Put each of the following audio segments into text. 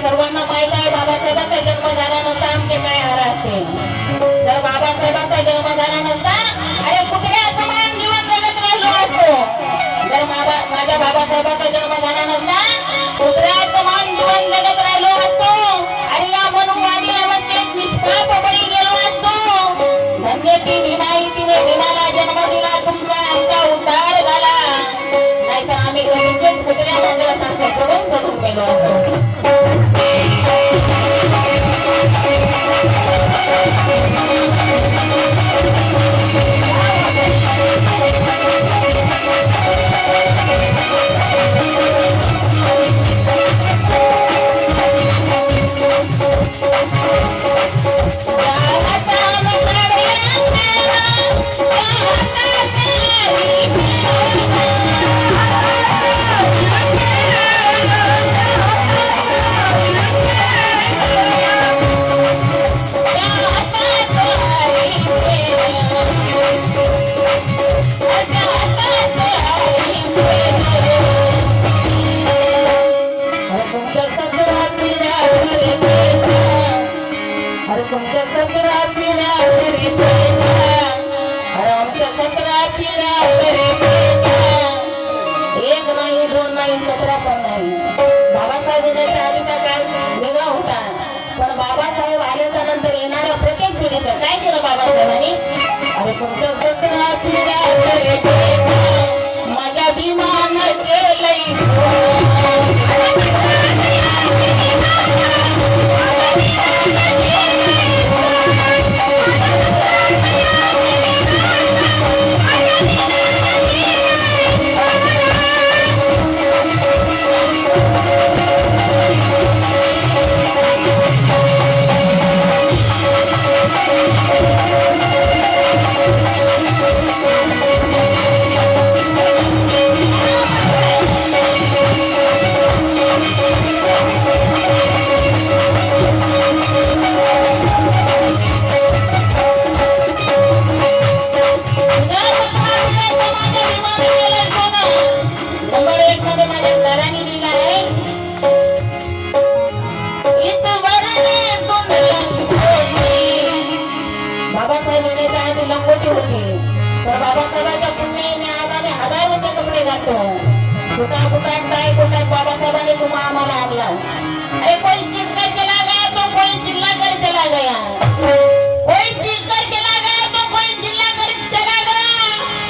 सर्वांना माहित आहे बाबासाहेबांचा जन्म झाला नसता आमचे काय हार असते. जर बाबासाहेबांचा जन्म झाला नसता अरे कुत्र्या समान जीवन जगत राहिलो असतो. जर माझ्या बाबासाहेबांचा जन्म झाला नसता कुत्र्या समान जीवन जगत राहिलो असतो आणि या मनुवादी अवस्थेत निष्पाप बळी गेलो असतो. धन्य ती भीमाई, तिने भीमाला जन्म दिला, तुमचा आमचा उद्धार झाला. नाहीतर आम्ही कधीच कुत्र्या मांजरासारखं सोडून गेलो असतो. तुमच्या सतरा पिढ्या तरी आमच्या 17 पिढ्या तरी एक नाही, दोन नाही, 17 पण नाही. बाबासाहेब येण्याच्या आधीचा काळ वेगळा होता, पण बाबासाहेब आल्याच्या नंतर येणाऱ्या प्रत्येक पिढीचं काय केलं बाबासाहेबांनी? अरे तुमच्या 17 पिढ्या तरी माझ्या भीमान केलंय. बाबासाहेबांच्या पुण्याने आज आम्ही हजारोचे कपडे घालतो. सुटा कुटाक टाय कुटाक बाबासाहेबांनी तुम्हा आम्हाला आणला. अरे कोई चीज कर चला गया तो कोई चिल्ला कर चला गया, कोई चीज कर चला गया तो कोई चिल्ला कर चला गया,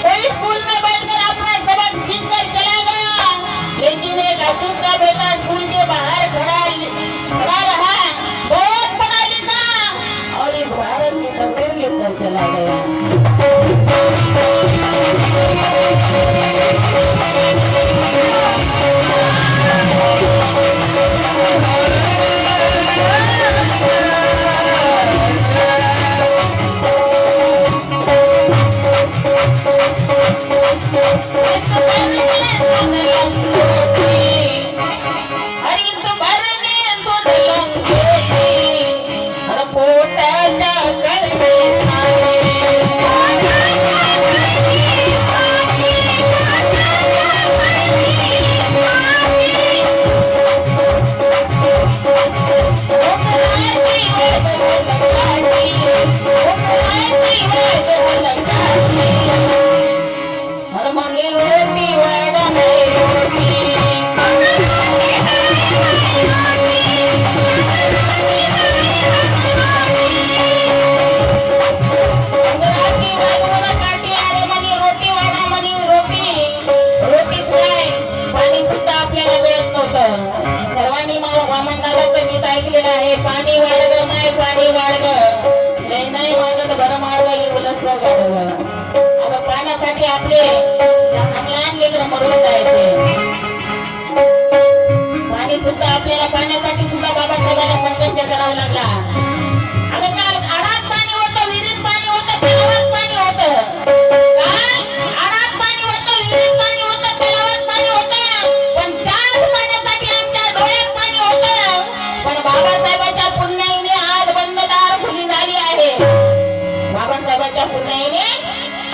कोई स्कूल में बैठकर अपना सबक सीख कर चला गया, लेकिन एक अशोक का बेटा स्कूल के बाहर खड़ा रहा, बहुत पढ़ा लिखा और इस भारत की तस्वीर लेकर चला गया. पाणी वाढग माय पाणी वाढग नाही मागत बरं माळवा उलस गाडव. आता पाण्यासाठी आपले लहान लेकरं मरून जायचे. पाणी सुद्धा आपल्याला पाण्यासाठी सुद्धा बाबासाहेबांना संघर्ष करावा लागला. अगं काल आडात पाणी होतं, विहिरीत पाणी होतं, तलावात पाणी होतं. काय आडात पाणी होतं, विहिरीत पाणी होतं, तलावात पाणी होतं, पण त्याच पाण्यासाठी आमच्या डोळ्यात पाणी होतं. पण बाबासाहेबांच्या पुण्याईने आज बंददार खुली झाली आहे. बाबासाहेबांच्या पुण्याईने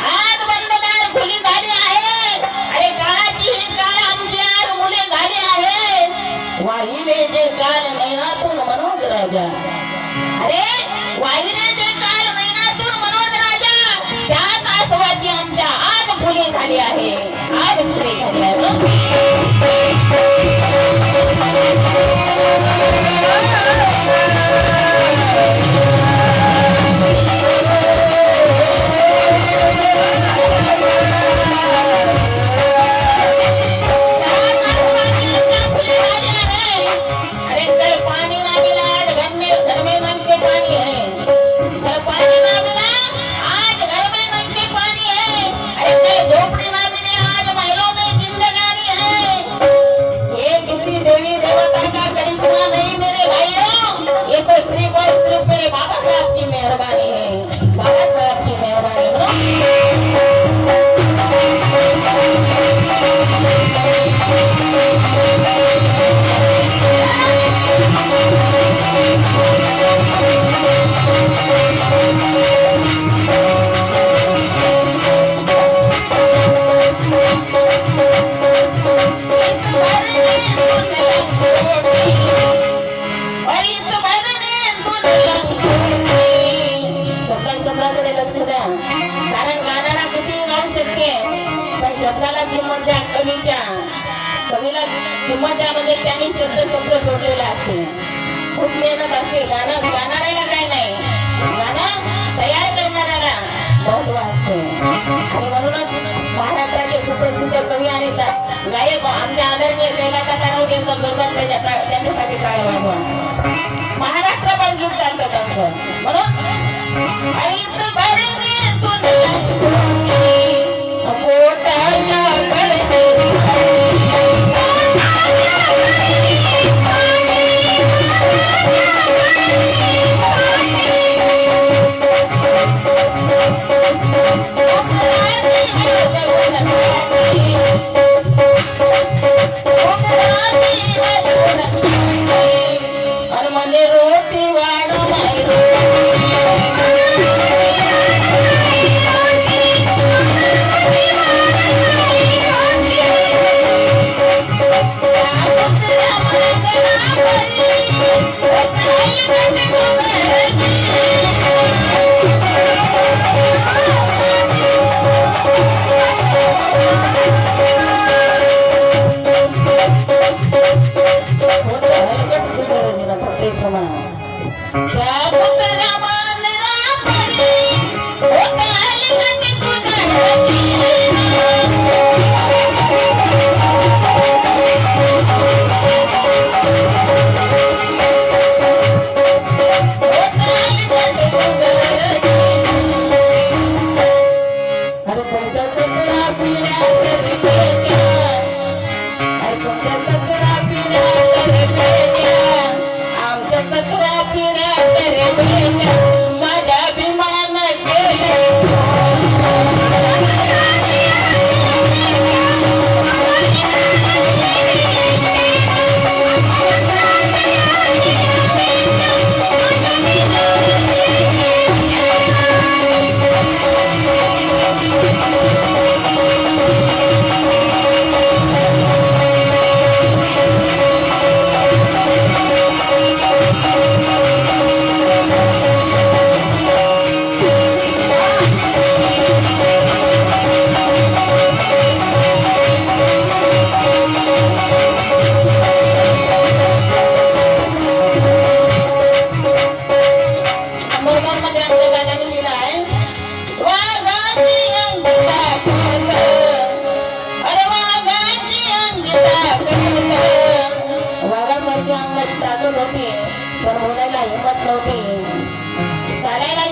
आज बंददार खुली झाली आहे. अरे काळाची ही काळ आमची आज मुले झाली आहे. वाहिले जे काल नैनातून मनोज राजा, अरे वाहिले जे काल नैनातून मनोज राजा, त्याच आसवाची आमच्या आज फुले झाली आहे. आज फुले झाली आहे. कवीला किंमत द्या म्हणजे त्यांनी शब्द जोडलेला असते. खूप मेहनत असते. गाणं गाणाऱ्याला काय नाही, गाणं तयार करणाऱ्याला महत्व असते. आणि म्हणूनच महाराष्ट्राचे सुप्रसिद्ध कवी आणि गायक आमच्या आदरणीय कैलासराव देवकर गौरव त्यांच्यासाठी काय वागवा. महाराष्ट्र पण गीत चालतं त्यांचं. म्हणून रोटी वाढ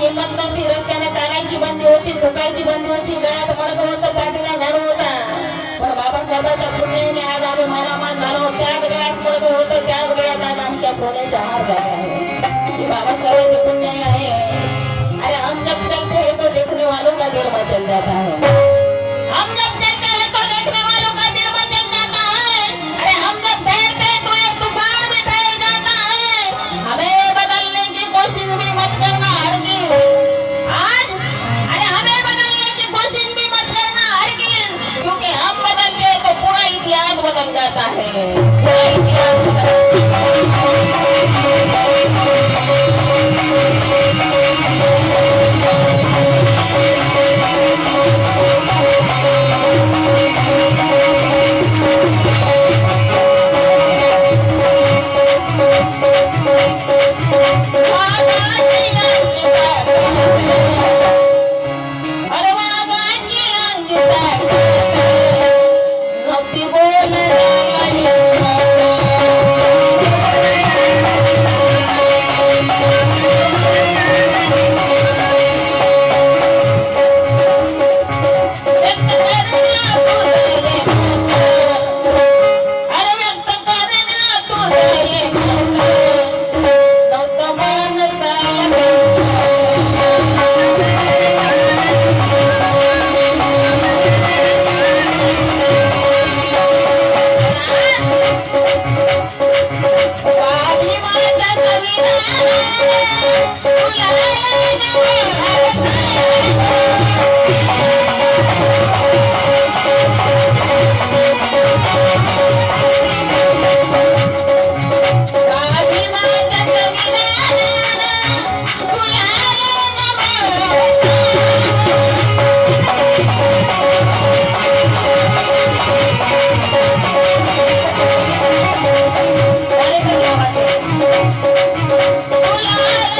हिम्मत नव्हती. रस्त्याने चालायची बंदी होती, झोपायची बंदी होती, गळ्यात मडकं होतं, होने से हार जाता है कि बाबा साहेब पुण्य है। अरे हम जब चलते हैं तो देखने वालों का दिल मचल जाता है।